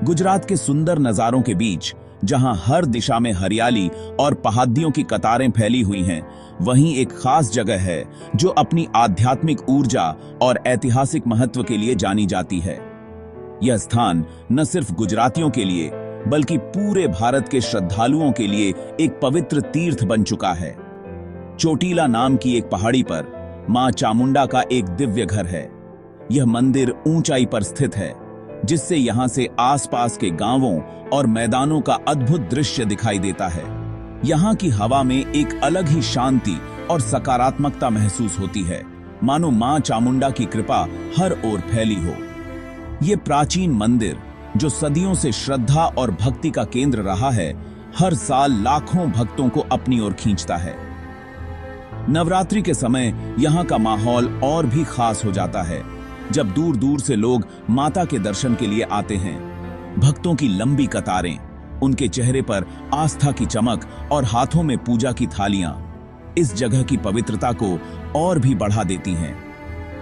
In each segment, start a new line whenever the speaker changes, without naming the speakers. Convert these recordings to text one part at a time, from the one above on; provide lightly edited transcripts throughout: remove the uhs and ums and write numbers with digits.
गुजरात के सुंदर नजारों के बीच, जहां हर दिशा में हरियाली और पहाड़ियों की कतारें फैली हुई हैं, वहीं एक खास जगह है जो अपनी आध्यात्मिक ऊर्जा और ऐतिहासिक महत्व के लिए जानी जाती है। यह स्थान न सिर्फ गुजरातियों के लिए बल्कि पूरे भारत के श्रद्धालुओं के लिए एक पवित्र तीर्थ बन चुका है। चोटीला नाम की एक पहाड़ी पर मां चामुंडा का एक दिव्य घर है। यह मंदिर ऊंचाई पर स्थित है, जिससे यहां से आसपास के गांवों और मैदानों का अद्भुत दृश्य दिखाई देता है। यहां की हवा में एक अलग ही शांति और सकारात्मकता महसूस होती है, मानो मां चामुंडा की कृपा हर ओर फैली हो। यह प्राचीन मंदिर, जो सदियों से श्रद्धा और भक्ति का केंद्र रहा है, हर साल लाखों भक्तों को अपनी ओर खींचता है। नवरात्रि के समय यहां का माहौल और भी खास हो जाता है, जब दूर दूर से लोग माता के दर्शन के लिए आते हैं। भक्तों की लंबी कतारें, उनके चेहरे पर आस्था की चमक और हाथों में पूजा की थालियां इस जगह की पवित्रता को और भी बढ़ा देती हैं।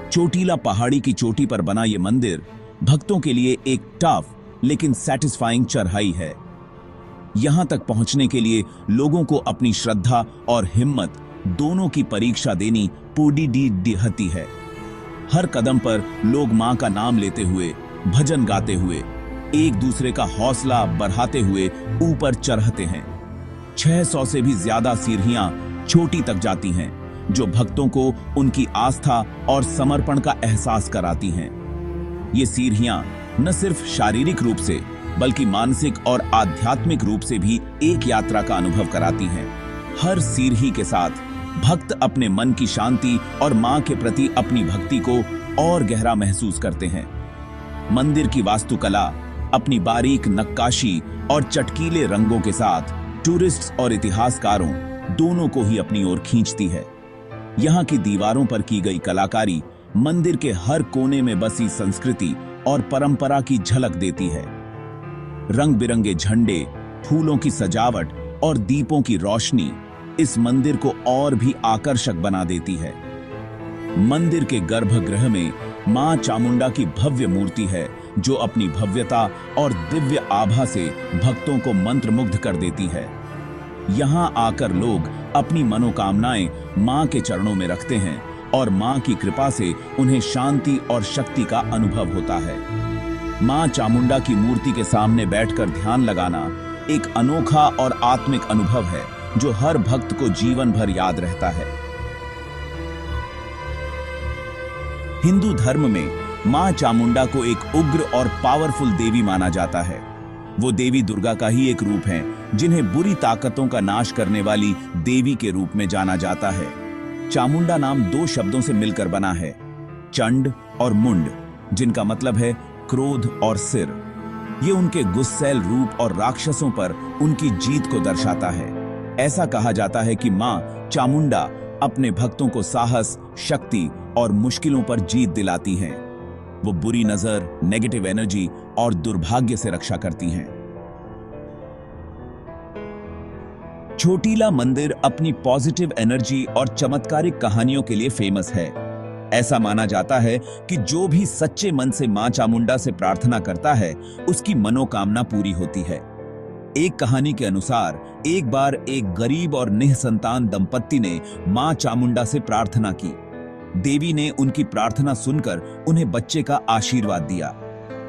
चोटीला पहाड़ी की चोटी पर बना यह मंदिर भक्तों के लिए एक टफ लेकिन सेटिस्फाइंग चढ़ाई है। यहां तक पहुंचने के लिए लोगों को अपनी श्रद्धा और हिम्मत दोनों की परीक्षा देनी पड़ती है। हर कदम पर लोग मां का नाम लेते हुए, भजन गाते हुए, एक दूसरे का हौसला बढ़ाते हुए ऊपर चढ़ते हैं। 600 से भी ज्यादा सीढ़ियां चोटी तक जाती हैं, जो भक्तों को उनकी आस्था और समर्पण का एहसास कराती हैं। ये सीढ़ियां न सिर्फ शारीरिक रूप से बल्कि मानसिक और आध्यात्मिक रूप से भी एक यात्रा का अनुभव कराती हैं। हर सीढ़ी के साथ भक्त अपने मन की शांति और मां के प्रति अपनी भक्ति को और गहरा महसूस करते हैं। मंदिर की वास्तुकला अपनी बारीक नक्काशी और चटकीले रंगों के साथ टूरिस्ट्स और इतिहासकारों दोनों को ही अपनी ओर खींचती है। यहाँ की दीवारों पर की गई कलाकारी मंदिर के हर कोने में बसी संस्कृति और परंपरा की झलक देती है। रंग बिरंगे झंडे, फूलों की सजावट और दीपों की रोशनी इस मंदिर को और भी आकर्षक बना देती है। मंदिर के गर्भगृह में मां चामुंडा की भव्य मूर्ति है, जो अपनी भव्यता और दिव्य आभा से भक्तों को मंत्रमुग्ध कर देती है। यहां आकर लोग अपनी मनोकामनाएं मां के चरणों में रखते हैं और मां की कृपा से उन्हें शांति और शक्ति का अनुभव होता है। मां चामुंडा की मूर्ति के सामने बैठकर ध्यान लगाना एक अनोखा और आत्मिक अनुभव है, जो हर भक्त को जीवन भर याद रहता है। हिंदू धर्म में मां चामुंडा को एक उग्र और पावरफुल देवी माना जाता है। वो देवी दुर्गा का ही एक रूप है, जिन्हें बुरी ताकतों का नाश करने वाली देवी के रूप में जाना जाता है। चामुंडा नाम 2 शब्दों से मिलकर बना है, चंड और मुंड, जिनका मतलब है क्रोध और सिर। ये उनके गुस्सैल रूप और राक्षसों पर उनकी जीत को दर्शाता है। ऐसा कहा जाता है कि मां चामुंडा अपने भक्तों को साहस, शक्ति और मुश्किलों पर जीत दिलाती हैं। वो बुरी नजर, नेगेटिव एनर्जी और दुर्भाग्य से रक्षा करती हैं। चोटीला मंदिर अपनी पॉजिटिव एनर्जी और चमत्कारिक कहानियों के लिए फेमस है। ऐसा माना जाता है कि जो भी सच्चे मन से मां चामुंडा से प्रार्थना करता है, उसकी मनोकामना पूरी होती है। एक कहानी के अनुसार एक बार एक गरीब और निःसंतान दंपत्ति ने मां चामुंडा से प्रार्थना की। देवी ने उनकी प्रार्थना सुनकर उन्हें बच्चे का आशीर्वाद दिया।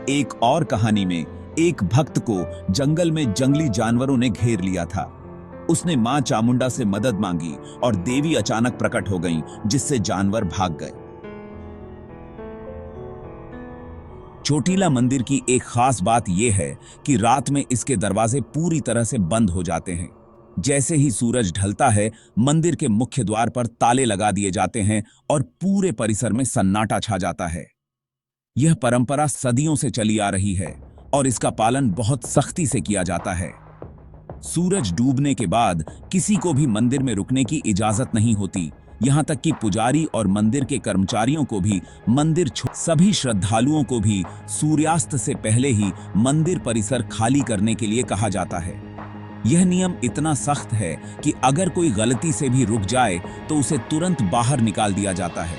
एक और कहानी में एक भक्त को जंगल में जंगली जानवरों ने घेर लिया था। उसने मां चामुंडा से मदद मांगी और देवी अचानक प्रकट हो गईं, जिससे जानवर भाग गए। चोटीला मंदिर की एक खास बात यह है कि रात में इसके दरवाजे पूरी तरह से बंद हो जाते हैं। जैसे ही सूरज ढलता है, मंदिर के मुख्य द्वार पर ताले लगा दिए जाते हैं और पूरे परिसर में सन्नाटा छा जाता है। यह परंपरा सदियों से चली आ रही है और इसका पालन बहुत सख्ती से किया जाता है। सूरज डूबने के बाद किसी को भी मंदिर में रुकने की इजाजत नहीं होती। यहाँ तक कि पुजारी और मंदिर के कर्मचारियों को भी सभी श्रद्धालुओं को भी सूर्यास्त से पहले ही मंदिर परिसर खाली करने के लिए कहा जाता है। यह नियम इतना सख्त है कि अगर कोई गलती से भी रुक जाए तो उसे तुरंत बाहर निकाल दिया जाता है।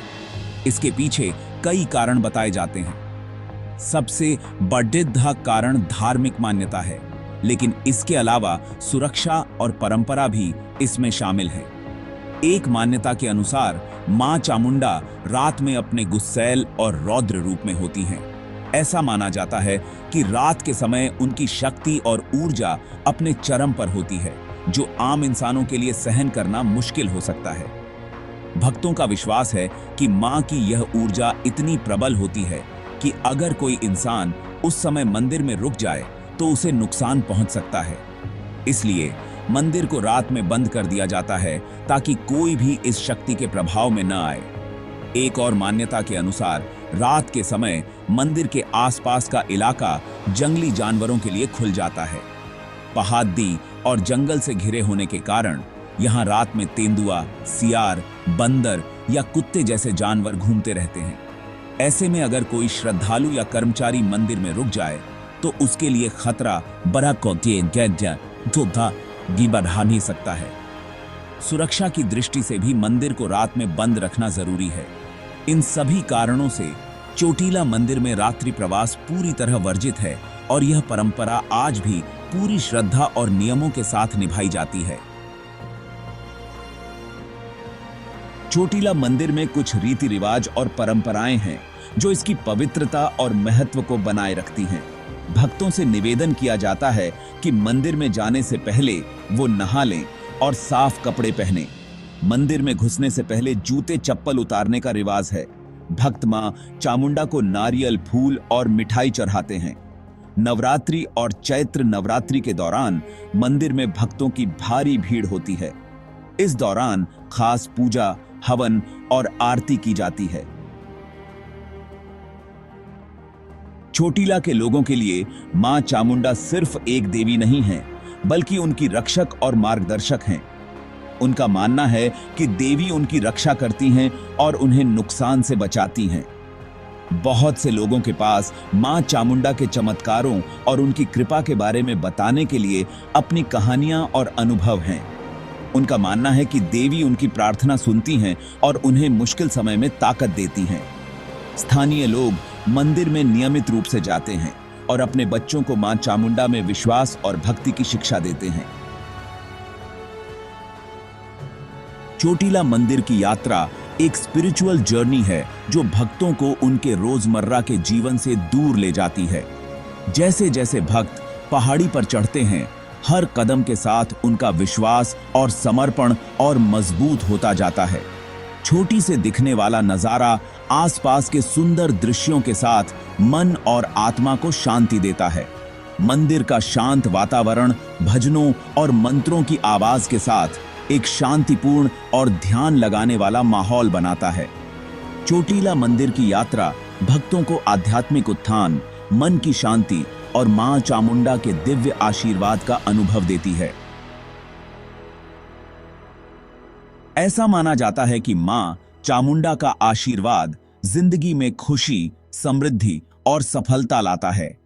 इसके पीछे कई कारण बताए जाते हैं। सबसे बड़ा कारण धार्मिक मान्यता है, लेकिन इसके अलावा सुरक्षा और परंपरा भी इसमें शामिल है। एक मान्यता के अनुसार मां चामुंडा रात में अपने गुस्सैल और रौद्र रूप में होती हैं। ऐसा माना जाता है कि रात के समय उनकी शक्ति और ऊर्जा अपने चरम पर होती है, जो आम इंसानों के लिए सहन करना मुश्किल हो सकता है। भक्तों का विश्वास है कि मां की यह ऊर्जा इतनी प्रबल होती है कि अगर कोई इंसान उस समय मंदिर में रुक जाए तो उसे नुकसान पहुंच सकता है। इसलिए मंदिर को रात में बंद कर दिया जाता है ताकि कोई भी इस शक्ति के प्रभाव में न आए। एक और मान्यता के अनुसार रात के समय मंदिर के आसपास का इलाका जंगली जानवरों के लिए खुल जाता है। पहाड़ी और जंगल से घिरे होने के कारण यहाँ रात में तेंदुआ, सियार, बंदर या कुत्ते जैसे जानवर घूमते रहते हैं। ऐसे में अगर कोई श्रद्धालु या कर्मचारी मंदिर में रुक जाए तो उसके लिए खतरा बढ़ा नहीं सकता है। सुरक्षा की दृष्टि से भी मंदिर को रात में बंद रखना जरूरी है। इन सभी कारणों से चोटीला मंदिर में रात्रि प्रवास पूरी तरह वर्जित है और यह परंपरा आज भी पूरी श्रद्धा और नियमों के साथ निभाई जाती है। चोटीला मंदिर में कुछ रीति रिवाज और परंपराएं हैं जो इसकी पवित्रता और महत्व को बनाए रखती हैं। भक्तों से निवेदन किया जाता है कि मंदिर में जाने से पहले वो नहा लें और साफ कपड़े पहनें। मंदिर में घुसने से पहले जूते चप्पल उतारने का रिवाज है। भक्त मां चामुंडा को नारियल, फूल और मिठाई चढ़ाते हैं। नवरात्रि और चैत्र नवरात्रि के दौरान मंदिर में भक्तों की भारी भीड़ होती है। इस दौरान खास पूजा, हवन और आरती की जाती है। चोटीला के लोगों के लिए मां चामुंडा सिर्फ एक देवी नहीं है, बल्कि उनकी रक्षक और मार्गदर्शक हैं। उनका मानना है कि देवी उनकी रक्षा करती हैं और उन्हें नुकसान से बचाती हैं। बहुत से लोगों के पास मां चामुंडा के चमत्कारों और उनकी कृपा के बारे में बताने के लिए अपनी कहानियां और अनुभव हैं। उनका मानना है कि देवी उनकी प्रार्थना सुनती हैं और उन्हें मुश्किल समय में ताकत देती हैं। स्थानीय लोग मंदिर में नियमित रूप से जाते हैं और अपने बच्चों को मां चामुंडा में विश्वास और भक्ति की शिक्षा देते हैं। चोटीला मंदिर की यात्रा एक स्पिरिचुअल जर्नी है जो भक्तों को उनके रोजमर्रा के जीवन से दूर ले जाती है। जैसे जैसे भक्त पहाड़ी पर चढ़ते हैं, हर कदम के साथ उनका विश्वास और समर्पण और मजबूत होता जाता है। छोटी से दिखने वाला नजारा आसपास के सुंदर दृश्यों के साथ मन और आत्मा को शांति देता है। मंदिर का शांत वातावरण भजनों और मंत्रों की आवाज के साथ एक शांतिपूर्ण और ध्यान लगाने वाला माहौल बनाता है। चोटीला मंदिर की यात्रा भक्तों को आध्यात्मिक उत्थान, मन की शांति और मां चामुंडा के दिव्य आशीर्वाद का अनुभव देती है। ऐसा माना जाता है कि मां चामुंडा का आशीर्वाद जिंदगी में खुशी, समृद्धि और सफलता लाता है।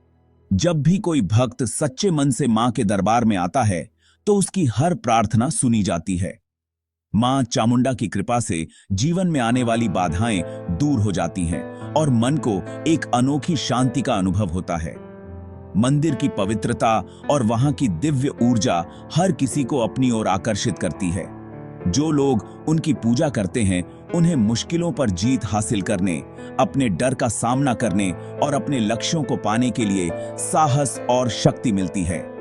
जब भी कोई भक्त सच्चे मन से मां के दरबार में आता है तो उसकी हर प्रार्थना सुनी जाती है। मां चामुंडा की कृपा से जीवन में आने वाली बाधाएं दूर हो जाती हैं और मन को एक अनोखी शांति का अनुभव होता है। मंदिर की पवित्रता और वहां की दिव्य ऊर्जा हर किसी को अपनी ओर आकर्षित करती है। जो लोग उनकी पूजा करते हैं उन्हें मुश्किलों पर जीत हासिल करने, अपने डर का सामना करने और अपने लक्ष्यों को पाने के लिए साहस और शक्ति मिलती है।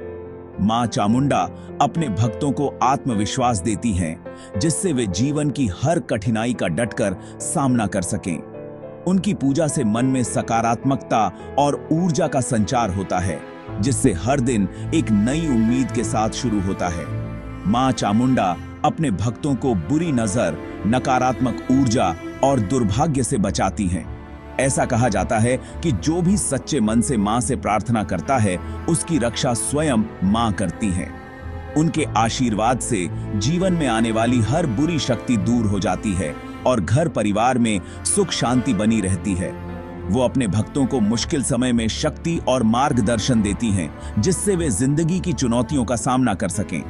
मां चामुंडा अपने भक्तों को आत्मविश्वास देती हैं, जिससे वे जीवन की हर कठिनाई का डटकर सामना कर सकें। उनकी पूजा से मन में सकारात्मकता और ऊर्जा का संचार होता है, जिससे हर दिन एक नई उम्मीद के साथ शुरू होता है। मां चामुंडा अपने भक्तों को बुरी नजर, नकारात्मक ऊर्जा और दुर्भाग्य से बचाती हैं। ऐसा कहा जाता है कि जो भी सच्चे मन से मां से प्रार्थना करता है, उसकी रक्षा स्वयं मां करती हैं। उनके आशीर्वाद से जीवन में आने वाली हर बुरी शक्ति दूर हो जाती है और घर परिवार में सुख शांति बनी रहती है। वो अपने भक्तों को मुश्किल समय में शक्ति और मार्गदर्शन देती हैं, जिससे वे जिंदगी की चुनौतियों का सामना कर सकें।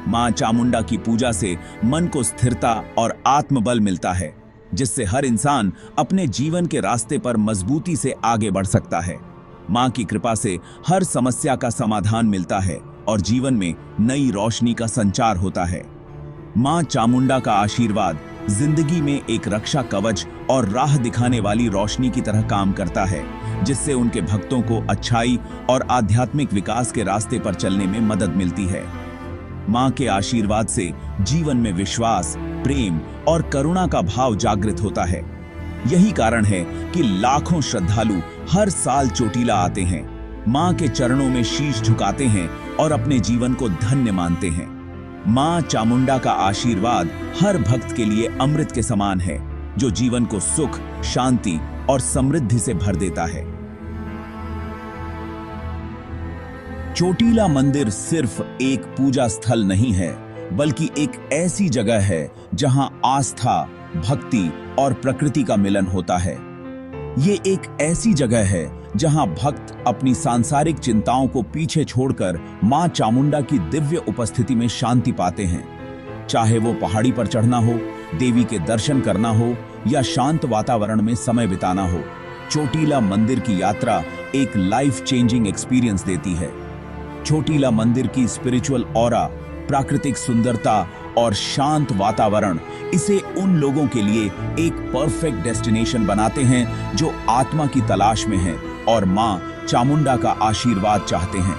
मां चामुंडा की पूजा से मन को स्थिरता और आत्मबल मिलता है जिससे हर इंसान अपने जीवन के रास्ते पर मजबूती से आगे बढ़ सकता है। मां की कृपा से हर समस्या का समाधान मिलता है और जीवन में नई रोशनी का संचार होता है। मां चामुंडा का आशीर्वाद जिंदगी में एक रक्षा कवच और राह दिखाने वाली रोशनी की तरह काम करता है, जिससे उनके भक्तों को अच्छाई और आध्यात्मिक विकास के रास्ते पर चलने में मदद मिलती है। मां के आशीर्वाद से जीवन में विश्वास, प्रेम और करुणा का भाव जागृत होता है। यही कारण है कि लाखों श्रद्धालु हर साल चोटीला आते हैं, मां के चरणों में शीश झुकाते हैं और अपने जीवन को धन्य मानते हैं। मां चामुंडा का आशीर्वाद हर भक्त के लिए अमृत के समान है, जो जीवन को सुख, शांति और समृद्धि से भर देता है। चोटीला मंदिर सिर्फ एक पूजा स्थल नहीं है, बल्कि एक ऐसी जगह है जहां आस्था, भक्ति और प्रकृति का मिलन होता है। ये एक ऐसी जगह है जहां भक्त अपनी सांसारिक चिंताओं को पीछे छोड़कर मां चामुंडा की दिव्य उपस्थिति में शांति पाते हैं। चाहे वो पहाड़ी पर चढ़ना हो, देवी के दर्शन करना हो या शांत वातावरण में समय बिताना हो, चोटीला मंदिर की यात्रा एक लाइफ चेंजिंग एक्सपीरियंस देती है। चोटीला मंदिर की स्पिरिचुअल ऑरा, प्राकृतिक सुंदरता और शांत वातावरण इसे उन लोगों के लिए एक परफेक्ट डेस्टिनेशन बनाते हैं जो आत्मा की तलाश में हैं और मां चामुंडा का आशीर्वाद चाहते हैं।